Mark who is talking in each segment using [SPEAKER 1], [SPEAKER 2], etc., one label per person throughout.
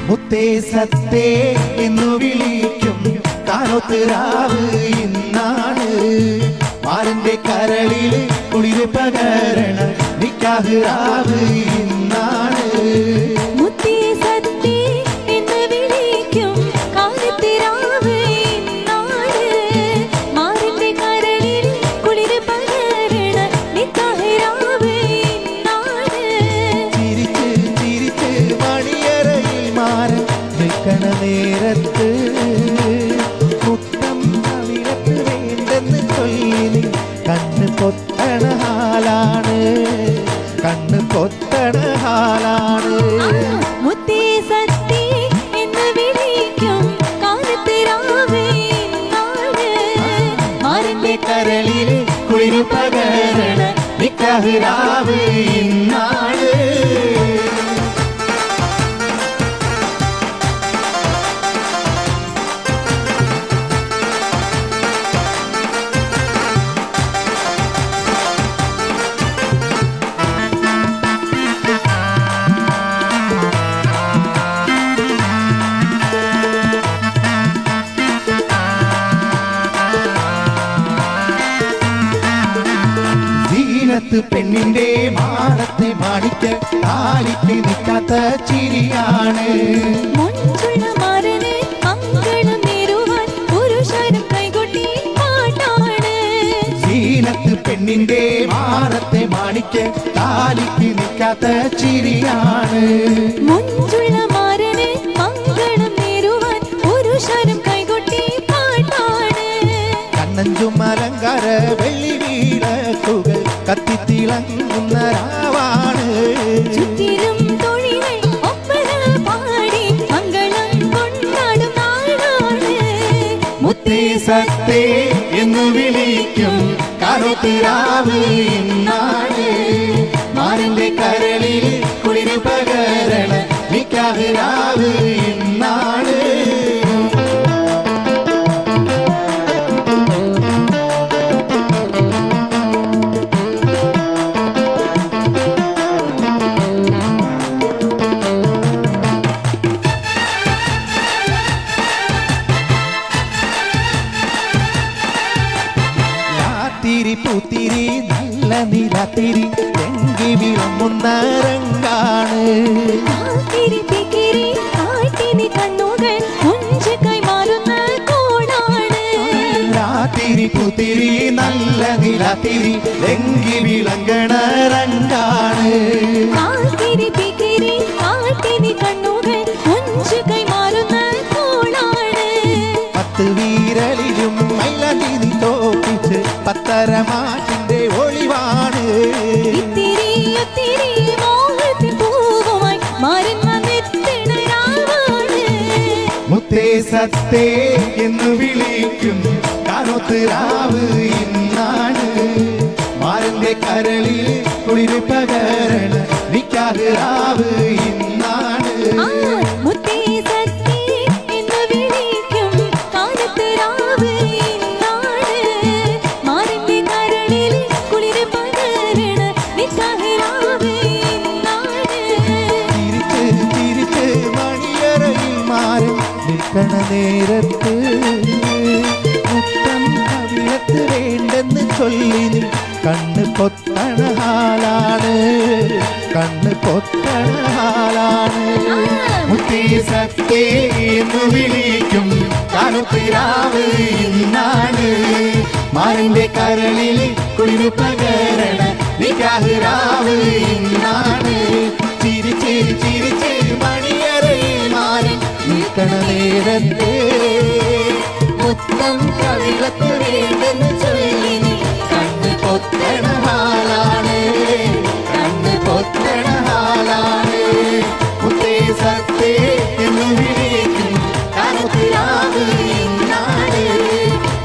[SPEAKER 1] മുത്തേ സത്തേ എന്നു വിളിക്കും കാനോത്ത് ഇന്നാണ് മാറിന്റെ കരളിൽ കുളിര് പകരണ നിക്കാഹ് രാവ് ഇന്നാണ്
[SPEAKER 2] മുത്തേ സത്തേ എന്ന് വിളിക്കും കാനോത്ത് ഇന്നാണ് മാറിന്റെ കരളിൽ കുളിര് പകരണ നിക്കാഹ് രാവ് ഇന്നാണ്
[SPEAKER 1] ചിരിച്ച് ചിരിച്ച് മണിയറയിൽ മാറി നിൽക്കണ നേരത്ത് മുത്തം അവിടത്ത് വേണ്ടെന്ന് ചൊല്ലി കണ്ണ് പൊത്തണ ഹാലാണ് കണ്ണ് പൊത്തണ ഹാലാണ്
[SPEAKER 2] മുത്തേ സത്തേ എന്ന് വിളിക്കും കാനോത്ത് ഇന്നാണ് മാറിന്റെ
[SPEAKER 1] കരളിൽ കുളിര് പകരണ നിക്കാഹ് രാവ് ഇന്നാണ് പെണ്ണിന്റെ മാറത്തെ മാണിക്ക താലിക്ക് നിൽക്കാത്ത ചിരിയാണ്
[SPEAKER 2] മുഞ്ചുള്ള മാരന് മംഗളം നേരുവാൻ പുരുഷനും കൈകൊട്ടി പാട്ടാണ്
[SPEAKER 1] സീനത്ത് പെണ്ണിന്റെ മാറത്തെ മാണിക്ക താലിക്ക് നിൽക്കാത്ത ചിരിയാണ്
[SPEAKER 2] മുഞ്ചുള്ള മാരന് മംഗളം നേരുവാൻ പുരുഷനും കൈകൊട്ടി പാട്ടാണ്
[SPEAKER 1] കണ്ണഞ്ചും അലങ്കാര വെള്ളി വീടക്കുകൾ കത്തിത്തിളങ്ങുന്ന രാവാണ്
[SPEAKER 2] ചുറ്റിലും തൊഴികൾ ഒപ്പന പാടി മംഗളം കൊണ്ടാടും നാടാണ്
[SPEAKER 1] മുത്തേ സത്തേ എന്ന് വിളിക്കും കാനോത്ത് രാവ് ഇന്നാണ് മാറിന്റെ കരളിൽ കുളിര് പകരണ നിക്കാഹ് രാവ് ഇന്നാണ് പൂത്തിരി നല്ല നിലാത്തിരി എങ്കി വിളങ്ങുന്ന രംഗാണ് രാത്തിരി പൂത്തിരി നല്ല നിലാത്തിരി എങ്കി വിളങ്ങണ രംഗാണ് പത്ത് വീരലിലും മൈലി തോപ്പിച്ച് പത്തരമാറ്റിന്റെ ഒളിവാണ് മുത്തേ സത്തേ എന്ന് വിളിക്കും കാനോത്ത് രാവ് ഇന്നാണ് മാറിന്റെ കരളിൽ കുളിര് പകരണ നിക്കാഹ് രാവ് ഇന്നാണ് നിൽക്കണ നേരത്ത് മുത്തം കവിളത്ത് വേണ്ടെന്ന് ചൊല്ലി നീ കണ്ണ് പൊത്തണ ഹാലാണ് കണ്ണ് പൊത്തണ ഹാലാണ് മുത്തേ സത്തേ എന്ന് വിളിക്കും കാനോത്ത് രാവ് ഇന്നാണ് മാറിന്റെ കരളിൽ കുളിര് പകരണ നിക്കാഹ് രാവ് ഇന്നാണ് ചിരിച്ച് ചിരിച്ച് മണിയറയിൽ മാറി നിൽക്കണ നേരത്ത് മുത്തം കവിളത്ത് വേണ്ടെന്ന് ചൊല്ലി നീ കണ്ണ് പൊത്തണ ഹാലാണ് കണ്ണ് പൊത്തണ ഹാലാണ് മുത്തേ സത്തേ എന്ന് വിളിക്കും കാനോത്ത് രാവ് ഇന്നാണ്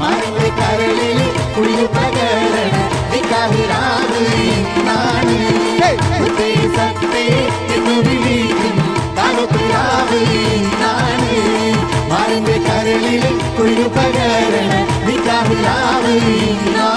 [SPEAKER 1] മാറിന്റെ കരളിൽ കുളിര് പകരണ നിക്കാഹ് രാവ് ഇന്നാണ് മുത്തേ സത്തേ എന്ന് വിളിക്കും കാനോത്ത് രാവ് ഇന്നാണ് മാറിന്റെ കരളിൽ കുളിര് പകരണ നിക്കാഹ് രാവ് ഇന്നാണ്